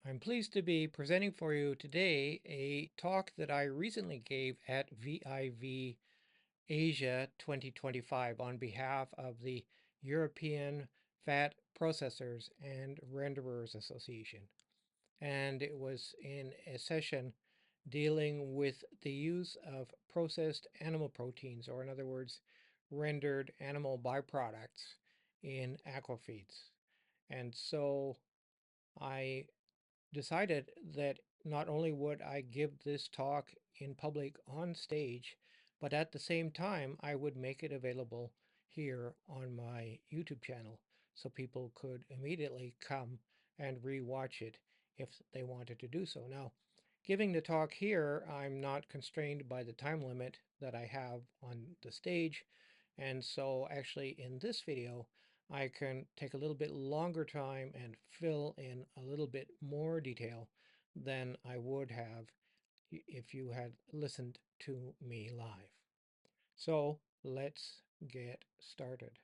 I'm pleased to be presenting for you today a talk that I recently gave at VIV Asia 2025 on behalf of the European Fat Processors and Renderers Association. And it was in a session dealing with the use of processed animal proteins, or in other words, rendered animal byproducts in aquafeeds. And so I decided that not only would I give this talk in public on stage, but at the same time, I would make it available here on my YouTube channel so people could immediately come and re-watch it if they wanted to do so. Now, giving the talk here, I'm not constrained by the time limit that I have on the stage. And so actually in this video, I can take a little bit longer time and fill in a little bit more detail than I would have if you had listened to me live. So let's get started.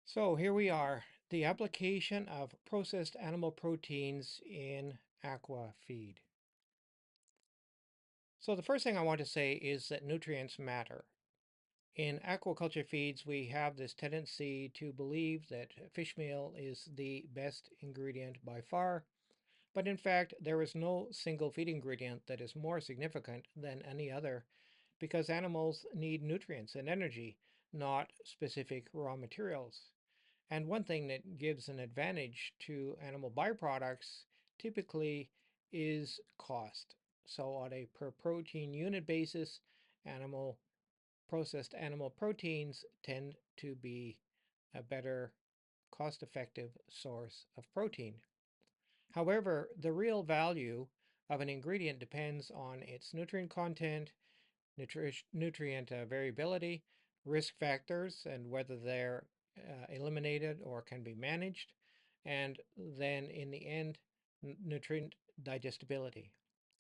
So here we are, the application of processed animal proteins in aqua feed. So the first thing I want to say is that nutrients matter. In aquaculture feeds, we have this tendency to believe that fish meal is the best ingredient by far, but in fact, there is no single feed ingredient that is more significant than any other because animals need nutrients and energy, not specific raw materials. And one thing that gives an advantage to animal byproducts typically is cost. So on a per protein unit basis, animal processed animal proteins tend to be a better cost-effective source of protein. However, the real value of an ingredient depends on its nutrient content, nutrient variability, risk factors, and whether they're eliminated or can be managed, and then in the end, nutrient digestibility.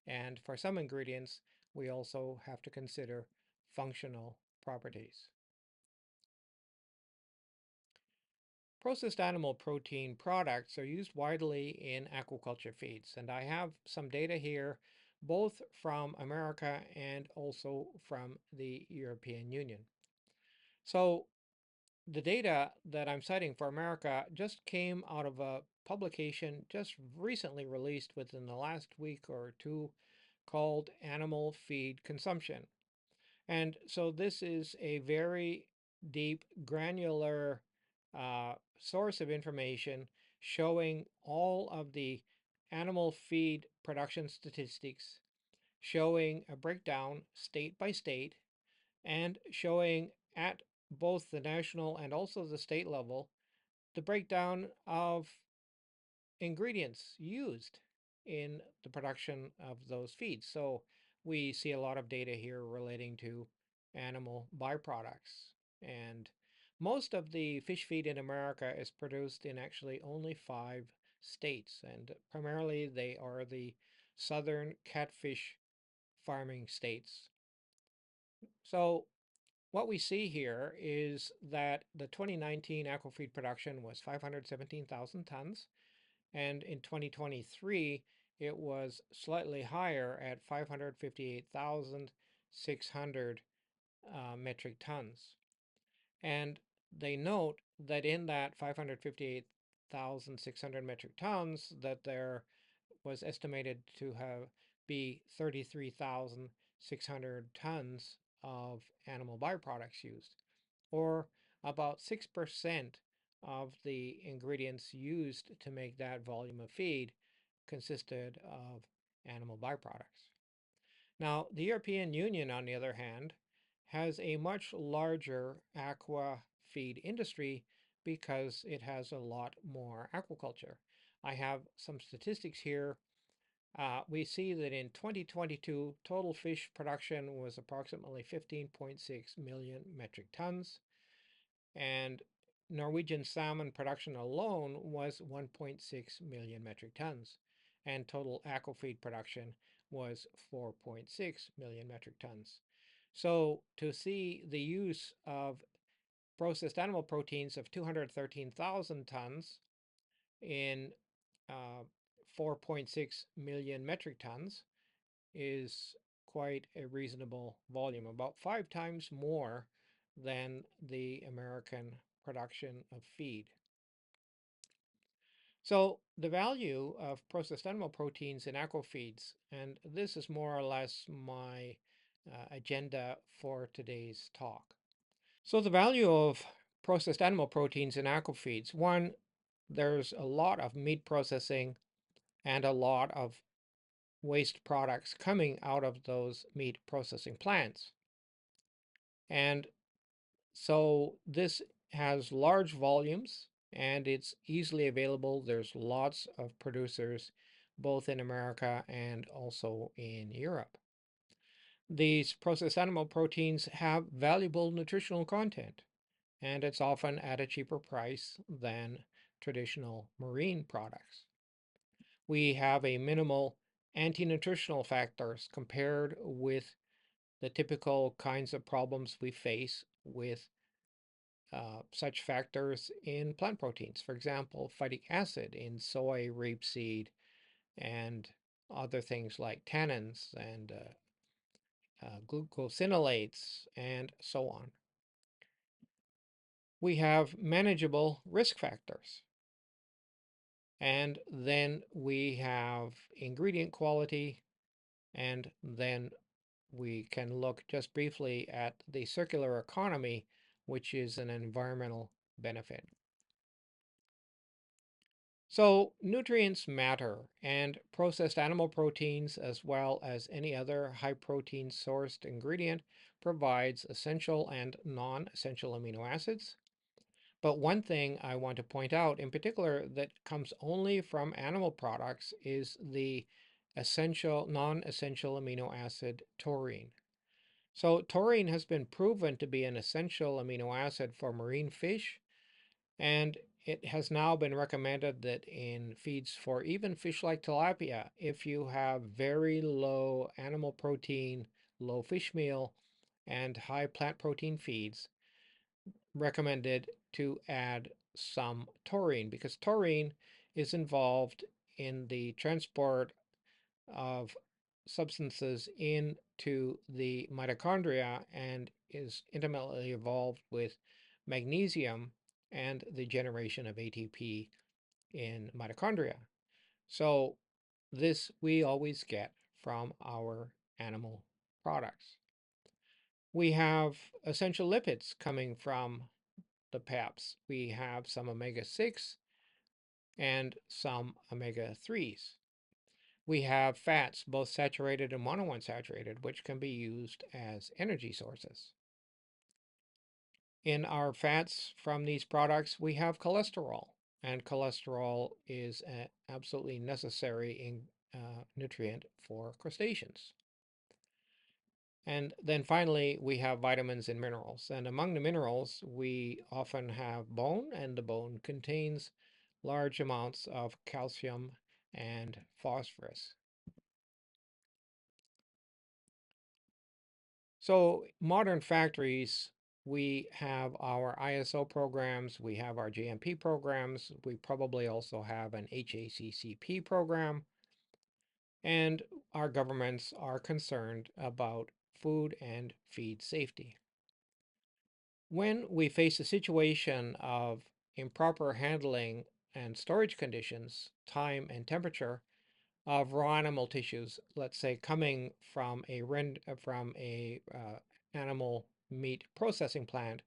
And for some ingredients, we also have to consider functional properties. Processed animal protein products are used widely in aquaculture feeds, and I have some data here both from America and also from the European Union. So the data that I'm citing for America just came out of a publication just recently released within the last week or two called Animal Feed Consumption. And so this is a very deep, granular source of information showing all of the animal feed production statistics, showing a breakdown state by state, and showing at both the national and also the state level the breakdown of ingredients used in the production of those feeds. So we see a lot of data here relating to animal byproducts. And most of the fish feed in America is produced in actually only 5 states. And primarily they are the southern catfish farming states. So what we see here is that the 2019 aquafeed production was 517,000 tons, and in 2023 it was slightly higher at 558,600 metric tons. And they note that in that 558,600 metric tons that there was estimated to be 33,600 tons of animal byproducts used, or about 6% of the ingredients used to make that volume of feed consisted of animal byproducts. Now, the European Union, on the other hand, has a much larger aqua feed industry because it has a lot more aquaculture. I have some statistics here. We see that in 2022, total fish production was approximately 15.6 million metric tons, and Norwegian salmon production alone was 1.6 million metric tons, and total aquafeed production was 4.6 million metric tons. So to see the use of processed animal proteins of 213,000 tons in 4.6 million metric tons is quite a reasonable volume, about 5 times more than the American production of feed. So the value of processed animal proteins in aquafeeds, and this is more or less my agenda for today's talk. So the value of processed animal proteins in aquafeeds, one, there's a lot of meat processing and a lot of waste products coming out of those meat processing plants. And so this has large volumes and it's easily available. There's lots of producers both in America and also in Europe. These processed animal proteins have valuable nutritional content, and it's often at a cheaper price than traditional marine products. We have a minimal anti-nutritional factors compared with the typical kinds of problems we face with such factors in plant proteins. For example, phytic acid in soy, rapeseed, and other things like tannins and glucosinolates, and so on. We have manageable risk factors. And then we have ingredient quality, and then we can look just briefly at the circular economy, which is an environmental benefit. So nutrients matter, and processed animal proteins, as well as any other high protein sourced ingredient, provides essential and non-essential amino acids. But one thing I want to point out in particular that comes only from animal products is the essential, non-essential amino acid taurine. So taurine has been proven to be an essential amino acid for marine fish, and it has now been recommended that in feeds for even fish like tilapia, if you have very low animal protein, low fish meal, and high plant protein feeds, recommended to add some taurine, because taurine is involved in the transport of substances into the mitochondria and is intimately involved with magnesium and the generation of ATP in mitochondria. So this we always get from our animal products. We have essential lipids coming from the PAPs. We have some omega-6 and some omega-3s. We have fats, both saturated and monounsaturated, which can be used as energy sources. In our fats from these products, we have cholesterol, and cholesterol is an absolutely necessary nutrient for crustaceans. And then finally, we have vitamins and minerals. And among the minerals, we often have bone, and the bone contains large amounts of calcium and phosphorus. So modern factories, we have our ISO programs, we have our GMP programs, we probably also have an HACCP program, and our governments are concerned about food and feed safety. When we face a situation of improper handling and storage conditions, time and temperature of raw animal tissues, let's say coming from a animal meat processing plant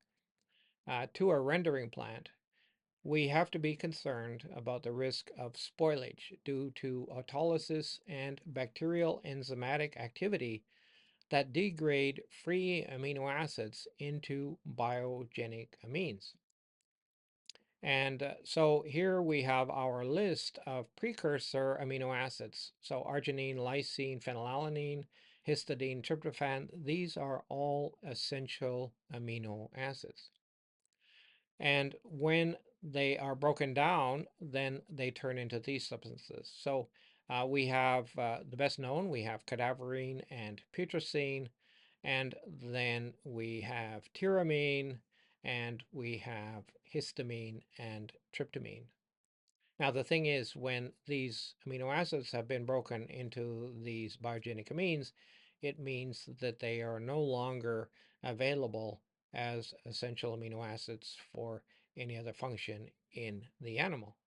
to a rendering plant, we have to be concerned about the risk of spoilage due to autolysis and bacterial enzymatic activity that degrade free amino acids into biogenic amines. And so here we have our list of precursor amino acids. So arginine, lysine, phenylalanine, histidine, tryptophan, these are all essential amino acids. And when they are broken down, then they turn into these substances. So we have the best known, we have cadaverine and putrescine, and then we have tyramine, and we have histamine and tryptamine. Now, the thing is, when these amino acids have been broken into these biogenic amines, it means that they are no longer available as essential amino acids for any other function in the animal.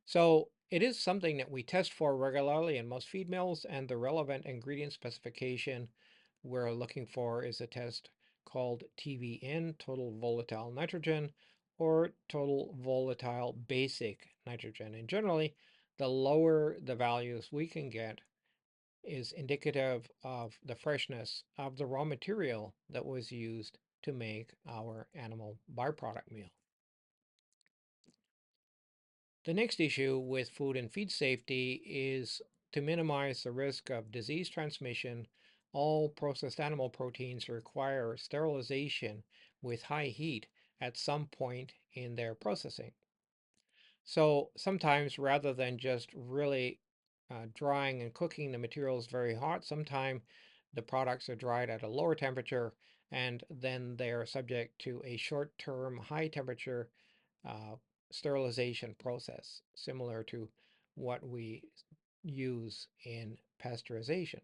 So it is something that we test for regularly in most feed mills, and the relevant ingredient specification we're looking for is a test called TVN, total volatile nitrogen, or total volatile basic nitrogen. And generally, the lower the values we can get is indicative of the freshness of the raw material that was used to make our animal byproduct meal. The next issue with food and feed safety is to minimize the risk of disease transmission. All processed animal proteins require sterilization with high heat at some point in their processing. So sometimes rather than just really drying and cooking the materials very hot, sometimes the products are dried at a lower temperature and then they are subject to a short-term high temperature uh, sterilization process, similar to what we use in pasteurization.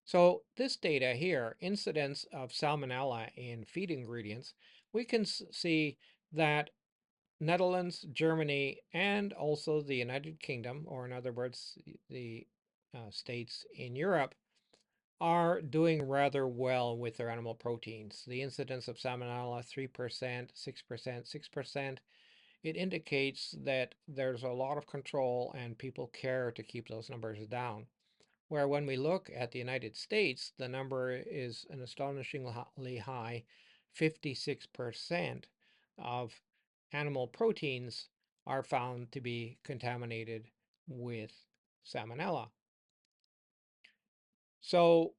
So this data here, incidence of salmonella in feed ingredients, we can see that Netherlands, Germany, and also the United Kingdom, or in other words, the states in Europe, are doing rather well with their animal proteins. The incidence of salmonella, 3%, 6%, 6%. It indicates that there's a lot of control and people care to keep those numbers down. Where when we look at the United States, the number is an astonishingly high 56% of animal proteins are found to be contaminated with salmonella. So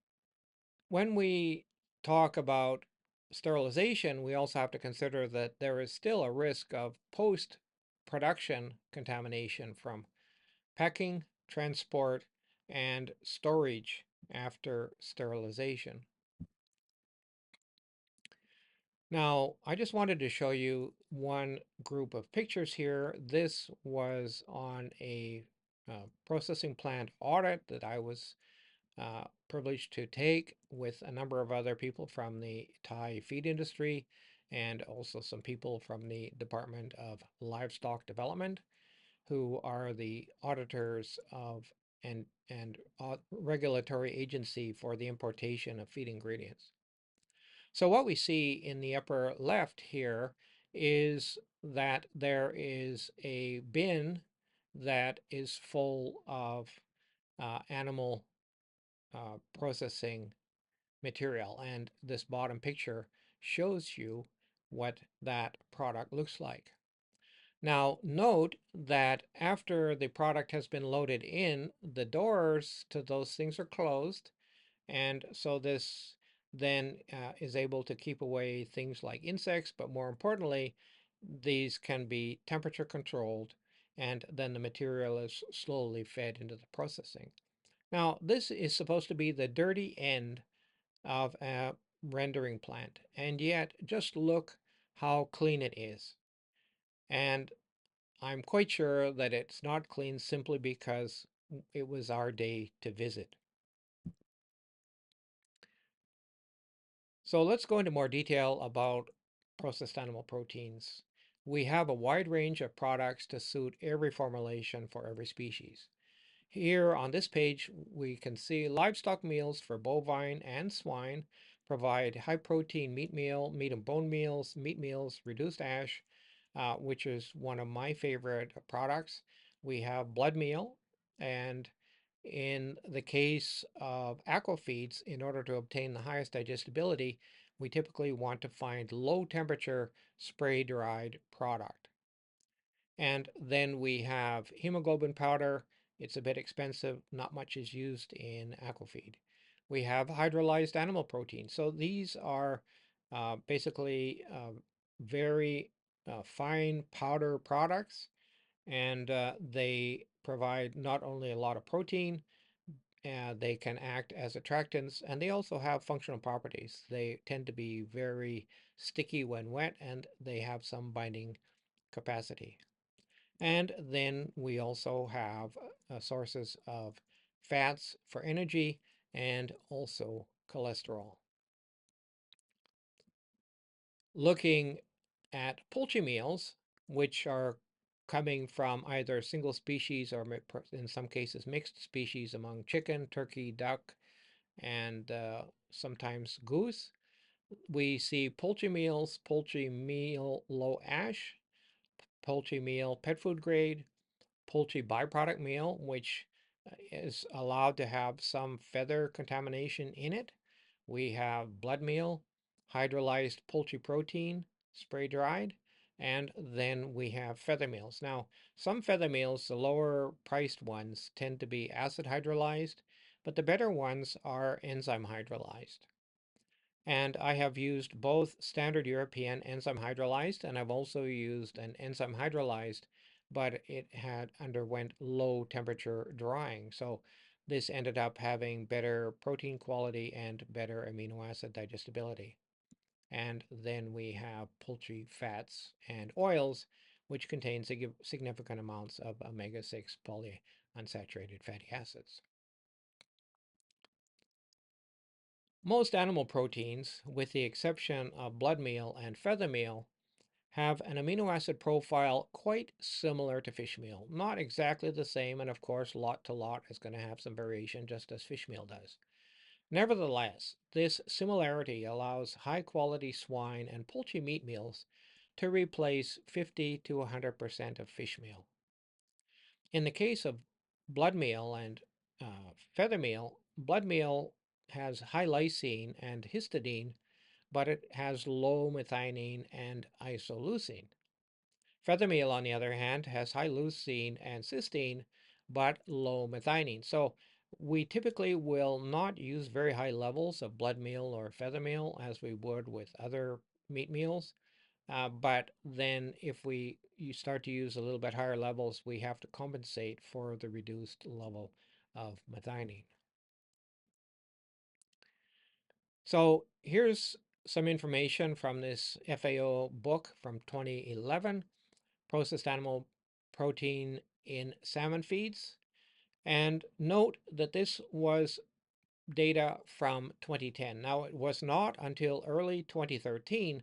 when we talk about sterilization, we also have to consider that there is still a risk of post-production contamination from packing, transport, and storage after sterilization. Now, I just wanted to show you one group of pictures here. This was on a processing plant audit that I was privileged to take with a number of other people from the Thai feed industry and also some people from the Department of Livestock Development, who are the auditors of and regulatory agency for the importation of feed ingredients. So what we see in the upper left here is that there is a bin that is full of animal processing material, and this bottom picture shows you what that product looks like. Now note that after the product has been loaded in, the doors to those things are closed, and so this then is able to keep away things like insects, but more importantly, these can be temperature controlled, and then the material is slowly fed into the processing. Now, this is supposed to be the dirty end of a rendering plant. And yet, just look how clean it is. And I'm quite sure that it's not clean simply because it was our day to visit. So let's go into more detail about processed animal proteins. We have a wide range of products to suit every formulation for every species. Here on this page, we can see livestock meals for bovine and swine provide high protein meat meal, meat and bone meals, meat meals, reduced ash, which is one of my favorite products. We have blood meal, and in the case of aquafeeds, in order to obtain the highest digestibility, we typically want to find low temperature spray dried product. And then we have hemoglobin powder. It's a bit expensive. Not much is used in aquafeed. We have hydrolyzed animal protein. So these are basically very fine powder products, and they provide not only a lot of protein, they can act as attractants, and they also have functional properties. They tend to be very sticky when wet, and they have some binding capacity. And then we also have sources of fats for energy and also cholesterol. Looking at poultry meals, which are coming from either single species or in some cases mixed species among chicken, turkey, duck, and sometimes goose. We see poultry meal low ash, poultry meal pet food grade, poultry byproduct meal, which is allowed to have some feather contamination in it. We have blood meal, hydrolyzed poultry protein, spray dried, and then we have feather meals. Now, some feather meals, the lower priced ones, tend to be acid hydrolyzed, but the better ones are enzyme hydrolyzed. And I have used both standard European enzyme hydrolyzed, and I've also used an enzyme hydrolyzed, but it had underwent low temperature drying. So this ended up having better protein quality and better amino acid digestibility. And then we have poultry fats and oils, which contain significant amounts of omega-6 polyunsaturated fatty acids. Most animal proteins, with the exception of blood meal and feather meal, have an amino acid profile quite similar to fish meal. Not exactly the same, and of course, lot to lot is going to have some variation, just as fish meal does. Nevertheless, this similarity allows high quality swine and poultry meat meals to replace 50 to 100% of fish meal. In the case of blood meal and feather meal, blood meal has high lysine and histidine, but it has low methionine and isoleucine. Feather meal, on the other hand, has high leucine and cysteine, but low methionine. So we typically will not use very high levels of blood meal or feather meal as we would with other meat meals. But then if you start to use a little bit higher levels, we have to compensate for the reduced level of methionine. So here's some information from this FAO book from 2011, Processed Animal Protein in Salmon Feeds. And note that this was data from 2010. Now, it was not until early 2013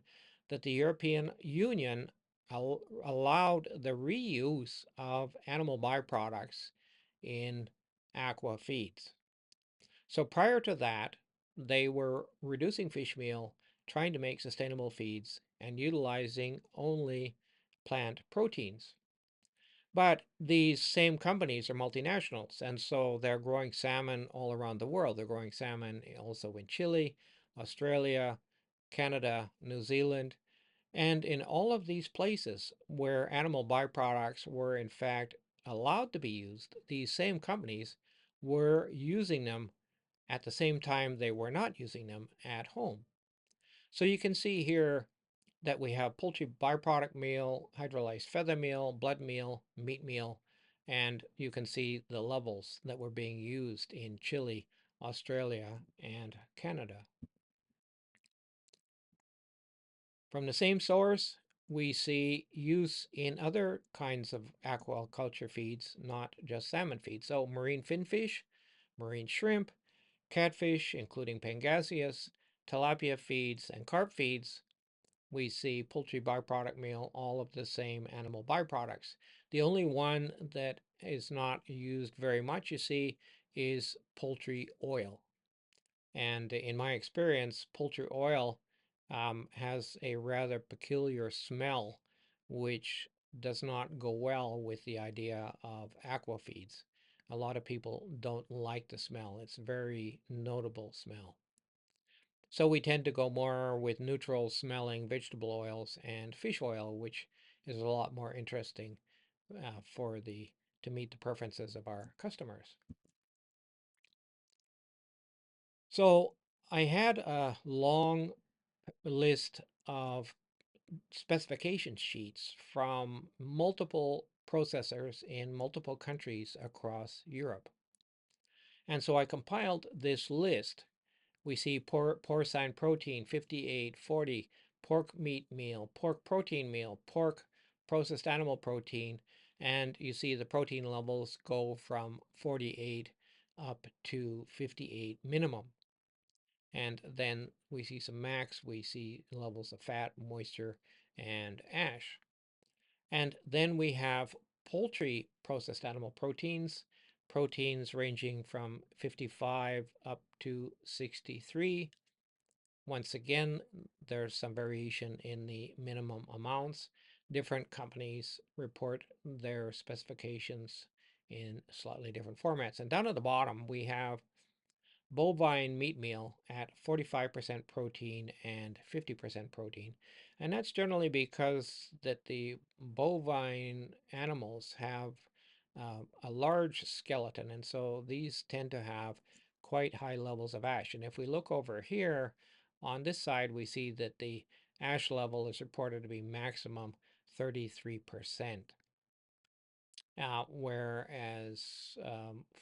that the European Union allowed the reuse of animal byproducts in aqua feeds. So prior to that, they were reducing fish meal, trying to make sustainable feeds, and utilizing only plant proteins. But these same companies are multinationals, and so they're growing salmon all around the world. They're growing salmon also in Chile, Australia, Canada, New Zealand, and in all of these places where animal byproducts were in fact allowed to be used, these same companies were using them at the same time they were not using them at home. So you can see here that we have poultry byproduct meal, hydrolyzed feather meal, blood meal, meat meal, and you can see the levels that were being used in Chile, Australia, and Canada. From the same source, we see use in other kinds of aquaculture feeds, not just salmon feed. So marine finfish, marine shrimp, catfish, including pangasius, tilapia feeds, and carp feeds. We see poultry byproduct meal, all of the same animal byproducts. The only one that is not used very much, you see, is poultry oil. And in my experience, poultry oil has a rather peculiar smell, which does not go well with the idea of aqua feeds. A lot of people don't like the smell. It's a very notable smell. So we tend to go more with neutral smelling vegetable oils and fish oil, which is a lot more interesting to meet the preferences of our customers. So I had a long list of specification sheets from multiple processors in multiple countries across Europe. And so I compiled this list. We see porcine protein 5840, pork meat meal, pork protein meal, pork processed animal protein, and you see the protein levels go from 48 up to 58 minimum. And then we see some max, we see levels of fat, moisture, and ash. And then we have poultry processed animal proteins, proteins ranging from 55 up to 63. Once again, there's some variation in the minimum amounts. Different companies report their specifications in slightly different formats. And down at the bottom, we have bovine meat meal at 45% protein and 50% protein. And that's generally because that the bovine animals have a large skeleton, and so these tend to have quite high levels of ash. And if we look over here on this side, we see that the ash level is reported to be maximum 33%. Whereas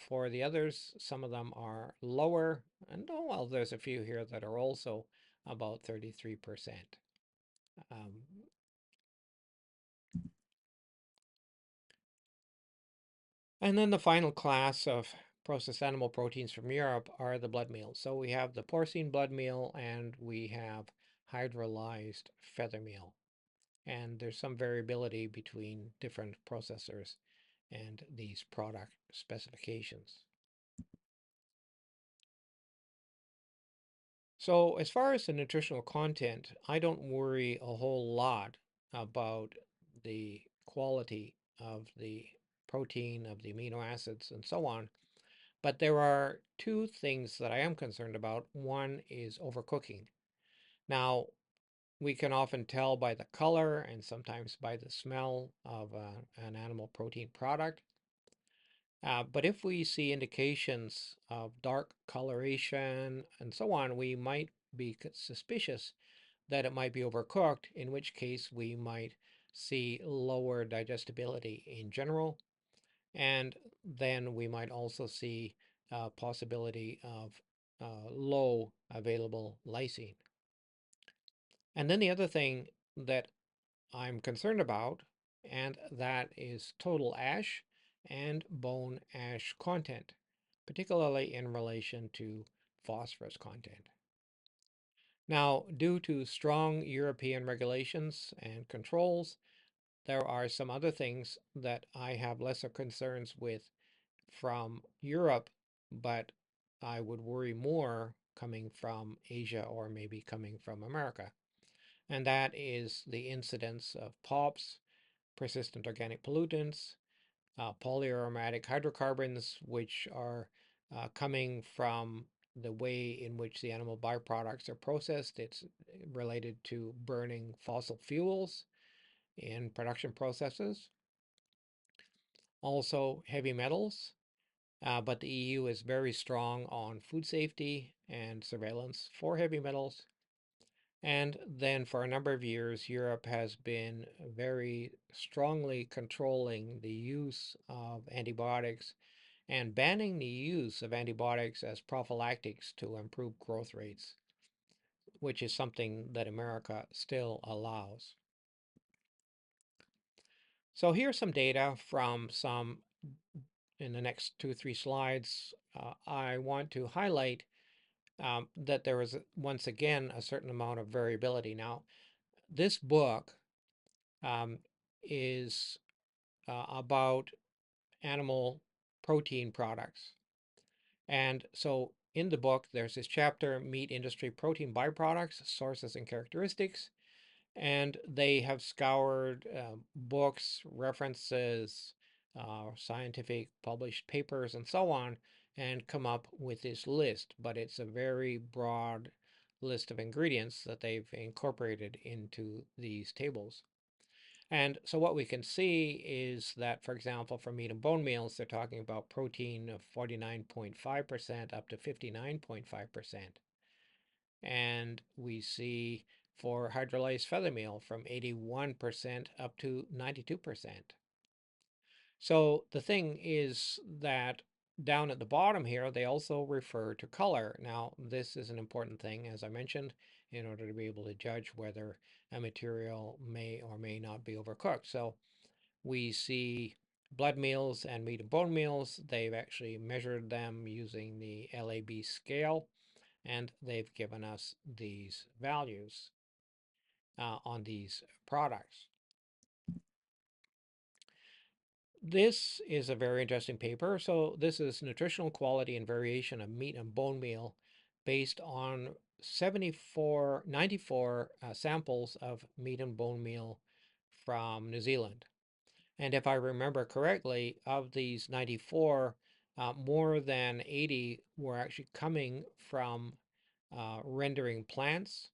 for the others, some of them are lower, and oh well, there's a few here that are also about 33%. And then the final class of processed animal proteins from Europe are the blood meals. So we have the porcine blood meal and we have hydrolyzed feather meal. And there's some variability between different processors and these product specifications. So as far as the nutritional content, I don't worry a whole lot about the quality of the protein, of the amino acids, and so on. But there are two things that I am concerned about. One is overcooking. Now, we can often tell by the color and sometimes by the smell of an animal protein product. But if we see indications of dark coloration and so on, we might be suspicious that it might be overcooked, in which case we might see lower digestibility in general. And then we might also see a possibility of low available lysine. And then the other thing that I'm concerned about, and that is total ash and bone ash content, particularly in relation to phosphorus content. Now, due to strong European regulations and controls, there are some other things that I have lesser concerns with from Europe, but I would worry more coming from Asia or maybe coming from America. And that is the incidence of PAPs, persistent organic pollutants, polyaromatic hydrocarbons, which are coming from the way in which the animal byproducts are processed. It's related to burning fossil fuels in production processes. Also, heavy metals, but the EU is very strong on food safety and surveillance for heavy metals. And then for a number of years, Europe has been very strongly controlling the use of antibiotics and banning the use of antibiotics as prophylactics to improve growth rates. which is something that America still allows. So here's some data from some, in the next 2 or 3 slides, I want to highlight that there is, once again, a certain amount of variability. Now, this book um, is about animal protein products. And so in the book, there's this chapter, Meat Industry Protein Byproducts, Sources and Characteristics. And they have scoured books, references, scientific published papers, and so on, and come up with this list. But it's a very broad list of ingredients that they've incorporated into these tables. And so what we can see is that, for example, for meat and bone meals, they're talking about protein of 49.5% up to 59.5%. And we see for hydrolyzed feather meal from 81% up to 92%. So the thing is that down at the bottom here, they also refer to color. Now, this is an important thing, as I mentioned, in order to be able to judge whether a material may or may not be overcooked. So we see blood meals and meat and bone meals. They've actually measured them using the LAB scale, and they've given us these values on these products. This is a very interesting paper. So this is nutritional quality and variation of meat and bone meal based on 94 samples of meat and bone meal from New Zealand. And if I remember correctly, of these 94, more than 80 were actually coming from rendering plants,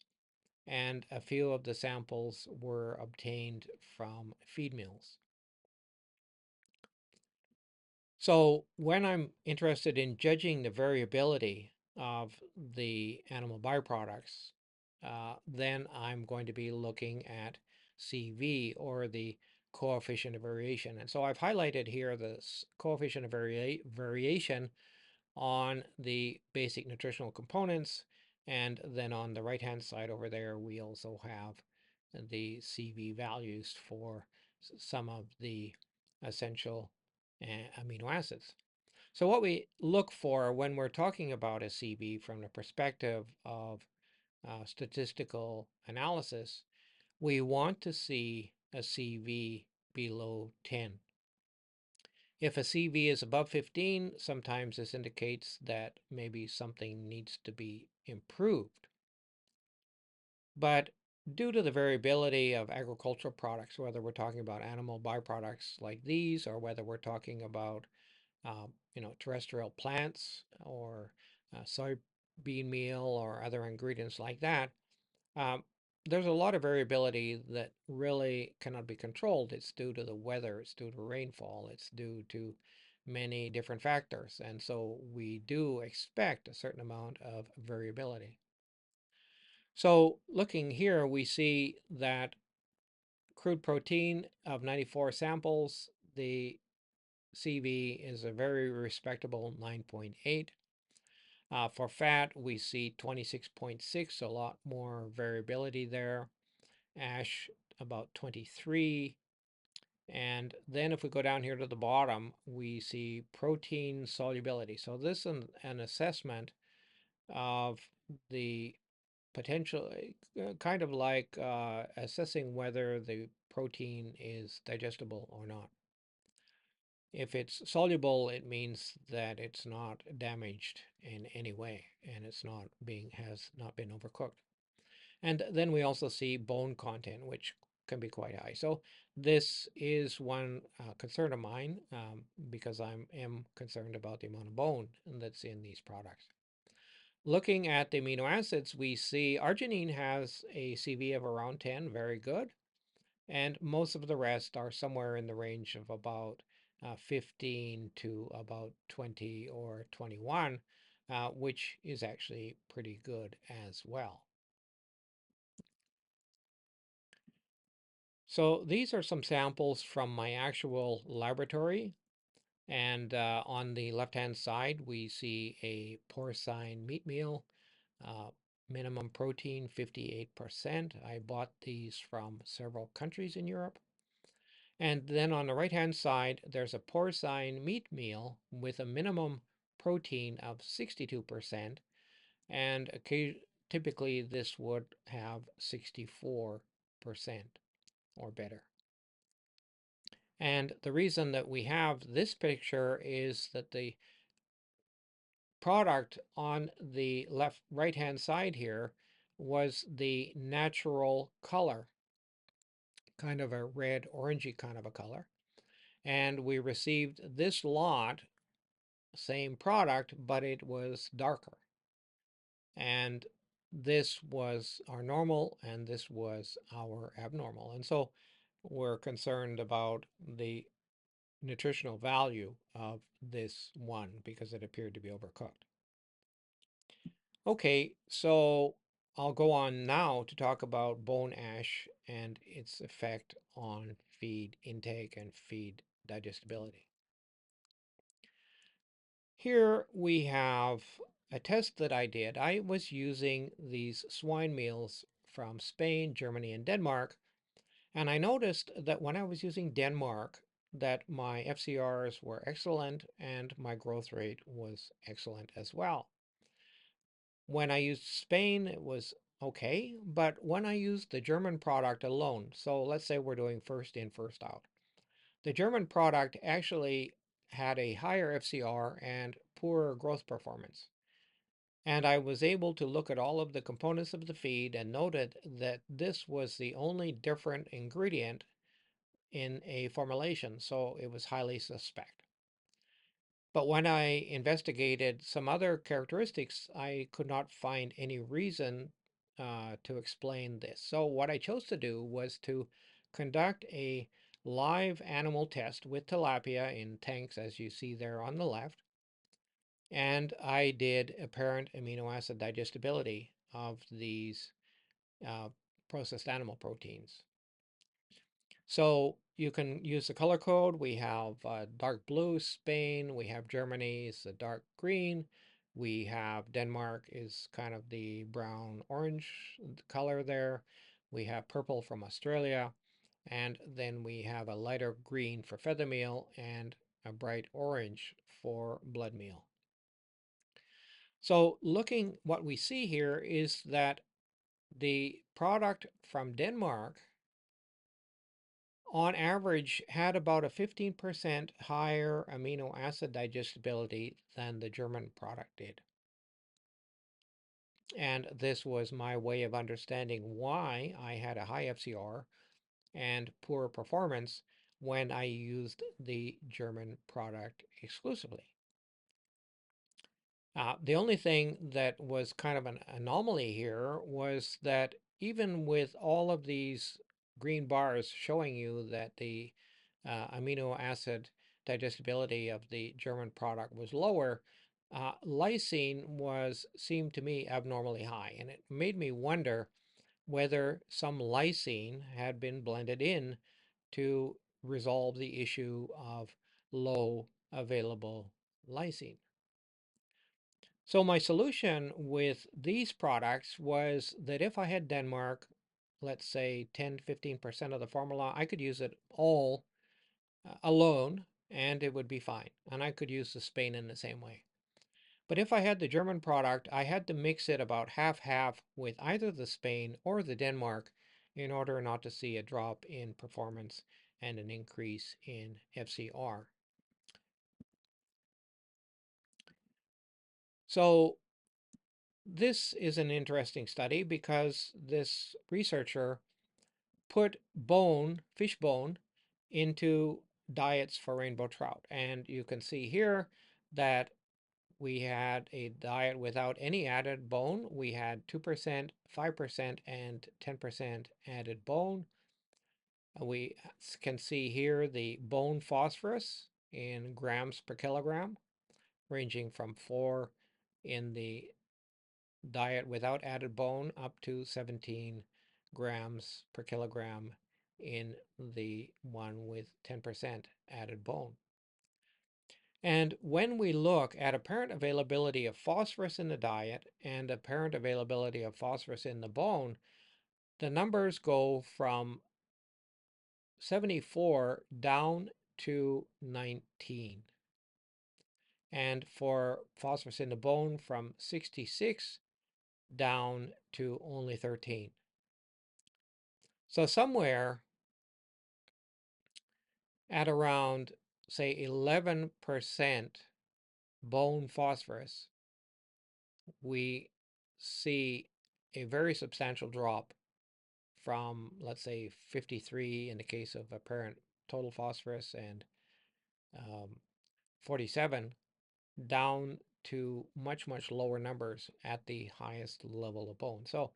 and a few of the samples were obtained from feed mills. So when I'm interested in judging the variability of the animal byproducts, then I'm going to be looking at CV, or the coefficient of variation. And so I've highlighted here the coefficient of variation on the basic nutritional components. And then on the right-hand side over there, we also have the CV values for some of the essential amino acids. So what we look for when we're talking about a CV from the perspective of statistical analysis, we want to see a CV below 10. If a CV is above 15, sometimes this indicates that maybe something needs to be improved. But due to the variability of agricultural products, whether we're talking about animal byproducts like these, or whether we're talking about terrestrial plants, or soybean meal, or other ingredients like that, um, there's a lot of variability that really cannot be controlled. It's due to the weather, it's due to rainfall, it's due to many different factors. And so we do expect a certain amount of variability. So looking here, we see that crude protein of 94 samples, the CV is a very respectable 9.8. For fat, we see 26.6, a lot more variability there. Ash, about 23. And then if we go down here to the bottom, we see protein solubility. So this is an assessment of the potential, kind of like assessing whether the protein is digestible or not. If it's soluble, it means that it's not damaged in any way, and has not been overcooked. And then we also see bone content, which can be quite high. So this is one concern of mine, because I am concerned about the amount of bone that's in these products. Looking at the amino acids, we see arginine has a CV of around 10, very good. And most of the rest are somewhere in the range of about 15 to about 20 or 21, which is actually pretty good as well. So these are some samples from my actual laboratory. And on the left-hand side, we see a porcine meat meal. minimum protein 58%. I bought these from several countries in Europe. And then on the right-hand side, there's a porcine meat meal with a minimum protein of 62%, and typically this would have 64% or better. And the reason that we have this picture is that the product on the right-hand side here was the natural color, kind of a red orangey kind of a color. And we received this lot, same product, but it was darker. And this was our normal and this was our abnormal. And so we're concerned about the nutritional value of this one because it appeared to be overcooked. Okay, so I'll go on now to talk about bone ash and its effect on feed intake and feed digestibility. Here we have a test that I did. I was using these swine meals from Spain, Germany, and Denmark, and I noticed that when I was using Denmark, that my FCRs were excellent and my growth rate was excellent as well. When I used Spain, it was okay, but when I used the German product alone, so let's say we're doing first in, first out, the German product actually had a higher FCR and poorer growth performance. And I was able to look at all of the components of the feed and noted that this was the only different ingredient in a formulation, so it was highly suspect. But when I investigated some other characteristics, I could not find any reason to explain this. So what I chose to do was to conduct a live animal test with tilapia in tanks, as you see there on the left. And I did apparent amino acid digestibility of these uh, processed animal proteins. So you can use the color code. We have dark blue, Spain. We have Germany is the dark green. We have Denmark is kind of the brown orange color there. We have purple from Australia. And then we have a lighter green for feather meal and a bright orange for blood meal. So looking, what we see here is that the product from Denmark on average had about a 15% higher amino acid digestibility than the German product did. And this was my way of understanding why I had a high FCR and poor performance when I used the German product exclusively. The only thing that was kind of an anomaly here was that even with all of these green bars showing you that the amino acid digestibility of the German product was lower, lysine seemed to me abnormally high, and it made me wonder whether some lysine had been blended in to resolve the issue of low available lysine. So my solution with these products was that if I had Denmark, let's say 10-15% of the formula, I could use it all alone and it would be fine. And I could use the Spain in the same way. But if I had the German product, I had to mix it about half-half with either the Spain or the Denmark in order not to see a drop in performance and an increase in FCR. So this is an interesting study because this researcher put fish bone, into diets for rainbow trout. And you can see here that we had a diet without any added bone. We had 2%, 5%, and 10% added bone. We can see here the bone phosphorus in grams per kilogram, ranging from 4 in the diet without added bone up to 17 grams per kilogram in the one with 10% added bone. And when we look at apparent availability of phosphorus in the diet and apparent availability of phosphorus in the bone, the numbers go from 74 down to 19. And for phosphorus in the bone, from 66 down to only 13. So somewhere at around, say, 11% bone phosphorus, we see a very substantial drop from, let's say, 53 in the case of apparent total phosphorus and 47 down to much, much lower numbers at the highest level of bone. So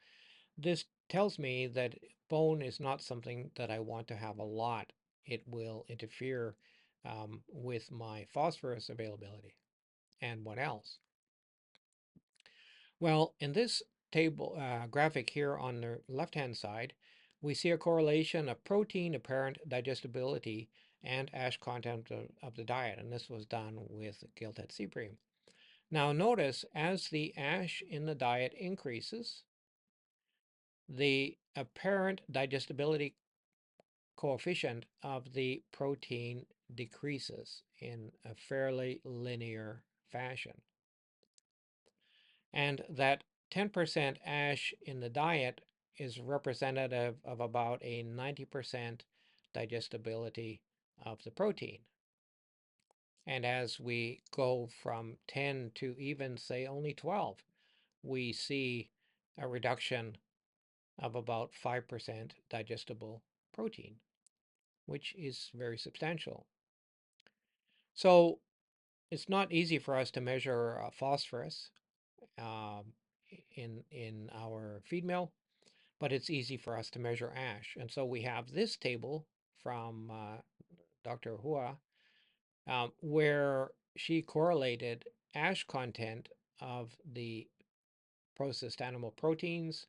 this tells me that bone is not something that I want to have a lot. It will interfere with my phosphorus availability. And what else? Well, in this table graphic here on the left-hand side, we see a correlation of protein apparent digestibility and ash content of the diet. And this was done with gilted sea bream. Now notice as the ash in the diet increases, the apparent digestibility coefficient of the protein decreases in a fairly linear fashion. And that 10% ash in the diet is representative of about a 90% digestibility of the protein. And as we go from 10 to even, say, only 12, we see a reduction of about 5% digestible protein, which is very substantial. So it's not easy for us to measure phosphorus um, in our feed mill, but it's easy for us to measure ash. And so we have this table from Dr. Hua, where she correlated ash content of the processed animal proteins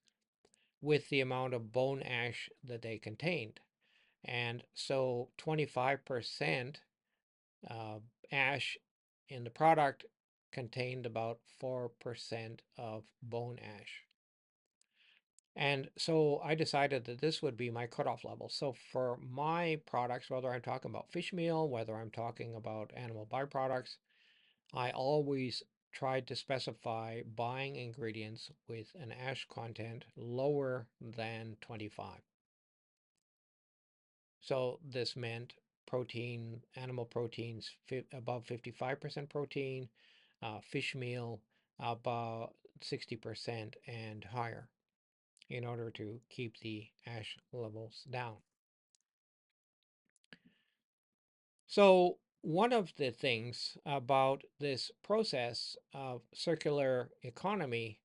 with the amount of bone ash that they contained. And so 25% ash in the product contained about 4% of bone ash. And so I decided that this would be my cutoff level. So for my products, whether I'm talking about fish meal, whether I'm talking about animal byproducts, I always tried to specify buying ingredients with an ash content lower than 25. So this meant protein, animal proteins above 55% protein, fish meal about 60% and higher in order to keep the ash levels down. So one of the things about this process of circular economy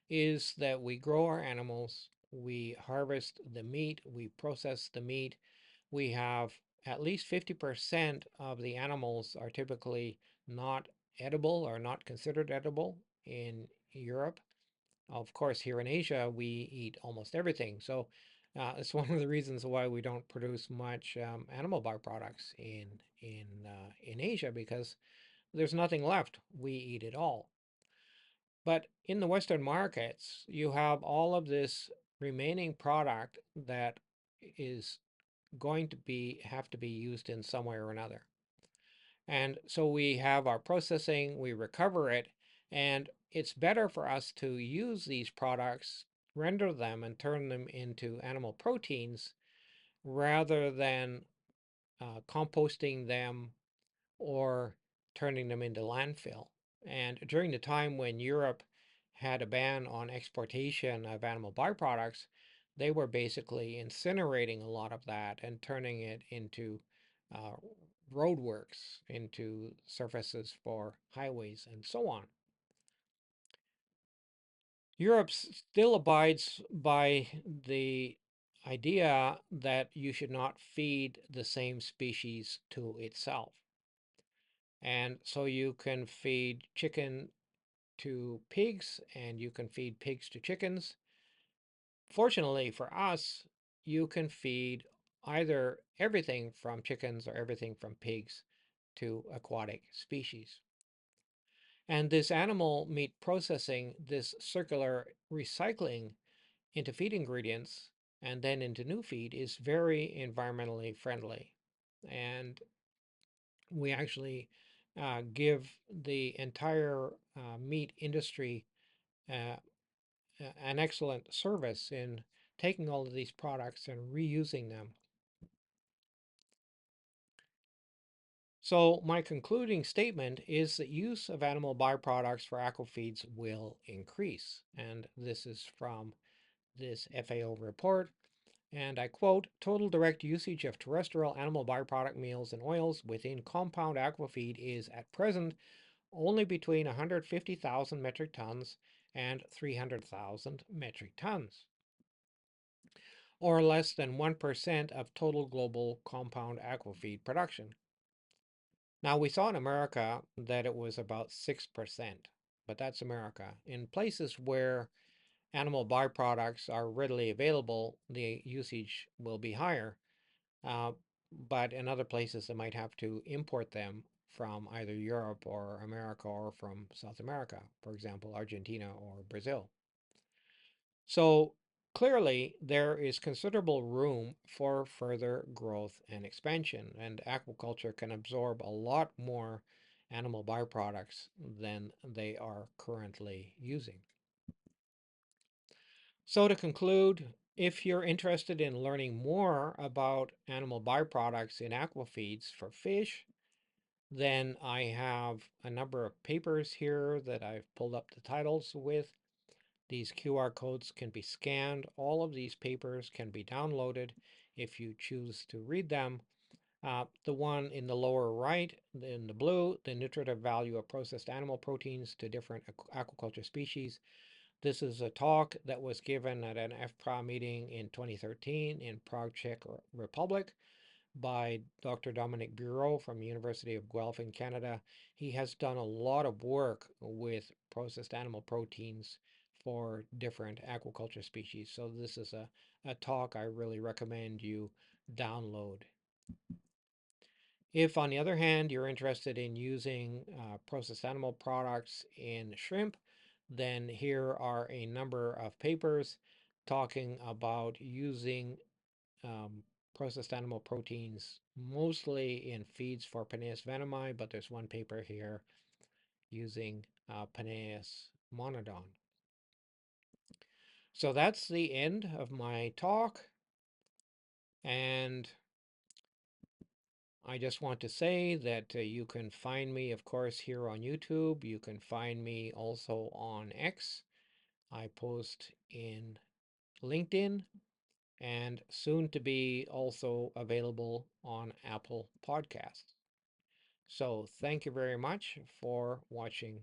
is that we grow our animals, we harvest the meat, we process the meat. We have at least 50% of the animals are typically not edible or not considered edible in Europe. Of course, here in Asia, we eat almost everything. So it's one of the reasons why we don't produce much animal byproducts in Asia, because there's nothing left. We eat it all. But in the Western markets, you have all of this remaining product that is going to have to be used in some way or another. And so we have our processing, we recover it, and it's better for us to use these products, render them, and turn them into animal proteins rather than composting them or turning them into landfill. And during the time when Europe had a ban on exportation of animal byproducts, they were basically incinerating a lot of that and turning it into uh, roadworks, into surfaces for highways and so on. Europe still abides by the idea that you should not feed the same species to itself. And so you can feed chicken to pigs and you can feed pigs to chickens. Fortunately for us, you can feed either everything from chickens or everything from pigs to aquatic species. And this animal meat processing, this circular recycling into feed ingredients and then into new feed is very environmentally friendly. And we actually give the entire meat industry uh, an excellent service in taking all of these products and reusing them. So my concluding statement is that use of animal byproducts for aquafeeds will increase. And this is from this FAO report. And I quote, total direct usage of terrestrial animal byproduct meals and oils within compound aquafeed is at present only between 150,000 metric tons and 300,000 metric tons, or less than 1% of total global compound aquafeed production. Now, we saw in America that it was about 6%, but that's America. In places where animal byproducts are readily available, the usage will be higher. Uh, but in other places, they might have to import them from either Europe or America or from South America, for example, Argentina or Brazil. So clearly, there is considerable room for further growth and expansion, and aquaculture can absorb a lot more animal byproducts than they are currently using. So to conclude, if you're interested in learning more about animal byproducts in aquafeeds for fish, then I have a number of papers here that I've pulled up the titles with. These QR codes can be scanned. All of these papers can be downloaded if you choose to read them. The one in the lower right, in the blue, the nutritive value of processed animal proteins to different aquaculture species. This is a talk that was given at an FPRA meeting in 2013 in Prague, Czech Republic by Dr. Dominic Bureau from the University of Guelph in Canada. He has done a lot of work with processed animal proteins for different aquaculture species. So this is a talk I really recommend you download. If, on the other hand, you're interested in using processed animal products in shrimp, then here are a number of papers talking about using processed animal proteins, mostly in feeds for Penaeus venami, but there's one paper here using Penaeus monodon. So that's the end of my talk, and I just want to say that you can find me, of course, here on YouTube. You can find me also on X. I post in LinkedIn, and soon to be also available on Apple Podcasts. So thank you very much for watching